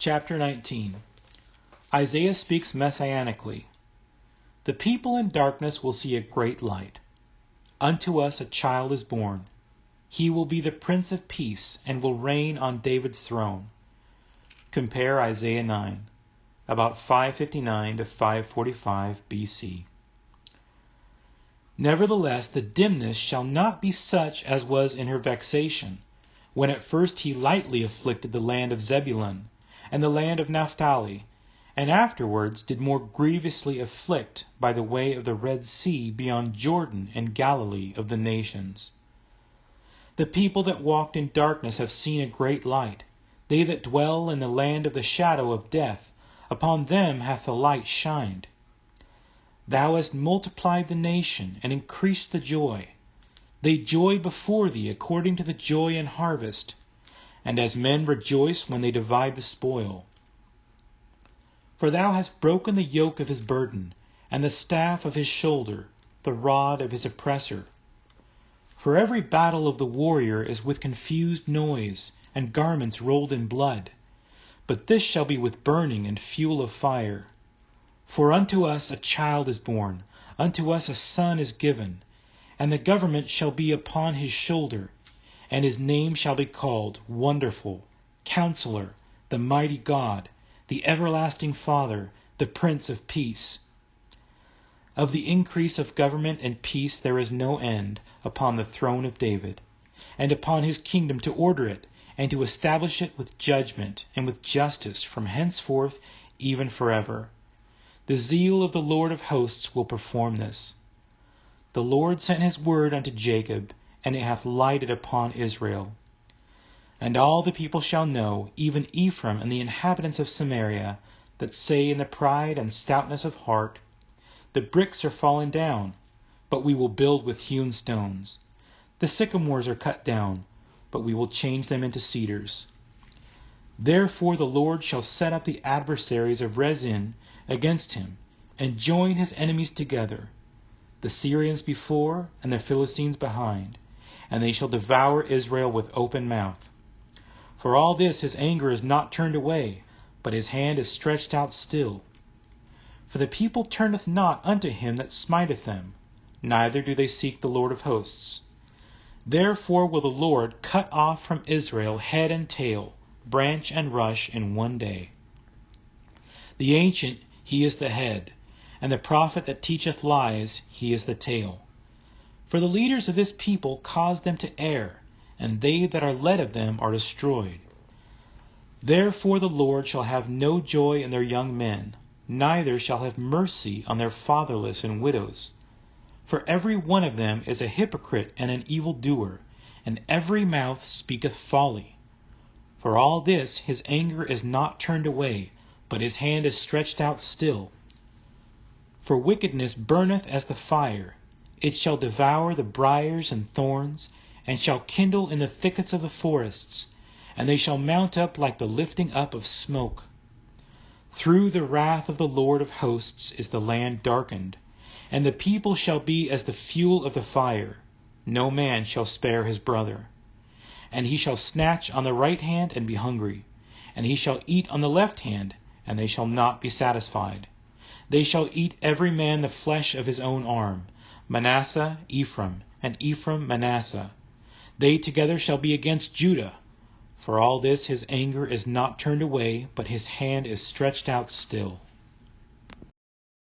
Chapter 19. Isaiah speaks messianically. The people in darkness will see a great light. Unto us a child is born. He will be the Prince of Peace and will reign on David's throne. Compare Isaiah 9, about 559 to 545 BC. Nevertheless, the dimness shall not be such as was in her vexation, when at first he lightly afflicted the land of Zebulun and the land of Naphtali, and afterwards did more grievously afflict by the way of the Red Sea beyond Jordan and Galilee of the nations. The people that walked in darkness have seen a great light. They that dwell in the land of the shadow of death, upon them hath the light shined. Thou hast multiplied the nation, and increased the joy. They joy before thee according to the joy in harvest, and as men rejoice when they divide the spoil. For thou hast broken the yoke of his burden, and the staff of his shoulder, the rod of his oppressor. For every battle of the warrior is with confused noise, and garments rolled in blood. But this shall be with burning and fuel of fire. For unto us a child is born, unto us a son is given, and the government shall be upon his shoulder, and his name shall be called Wonderful, Counselor, the Mighty God, the Everlasting Father, the Prince of Peace. Of the increase of government and peace there is no end upon the throne of David, and upon his kingdom to order it, and to establish it with judgment and with justice from henceforth even forever. The zeal of the Lord of hosts will perform this. The Lord sent his word unto Jacob, and it hath lighted upon Israel. And all the people shall know, even Ephraim and the inhabitants of Samaria, that say in the pride and stoutness of heart, The bricks are fallen down, but we will build with hewn stones. The sycamores are cut down, but we will change them into cedars. Therefore the Lord shall set up the adversaries of Rezin against him, and join his enemies together, the Syrians before, and the Philistines behind, and they shall devour Israel with open mouth. For all this his anger is not turned away, but his hand is stretched out still. For the people turneth not unto him that smiteth them, neither do they seek the Lord of hosts. Therefore will the Lord cut off from Israel head and tail, branch and rush in one day. The ancient, he is the head, and the prophet that teacheth lies, he is the tail. For the leaders of this people cause them to err, and they that are led of them are destroyed. Therefore the Lord shall have no joy in their young men, neither shall have mercy on their fatherless and widows. For every one of them is a hypocrite and an evildoer, and every mouth speaketh folly. For all this his anger is not turned away, but his hand is stretched out still. For wickedness burneth as the fire, it shall devour the briars and thorns, and shall kindle in the thickets of the forests, and they shall mount up like the lifting up of smoke. Through the wrath of the Lord of hosts is the land darkened, and the people shall be as the fuel of the fire. No man shall spare his brother. And he shall snatch on the right hand and be hungry, and he shall eat on the left hand, and they shall not be satisfied. They shall eat every man the flesh of his own arm, Manasseh Ephraim, and Ephraim Manasseh. They together shall be against Judah. For all this his anger is not turned away, but his hand is stretched out still.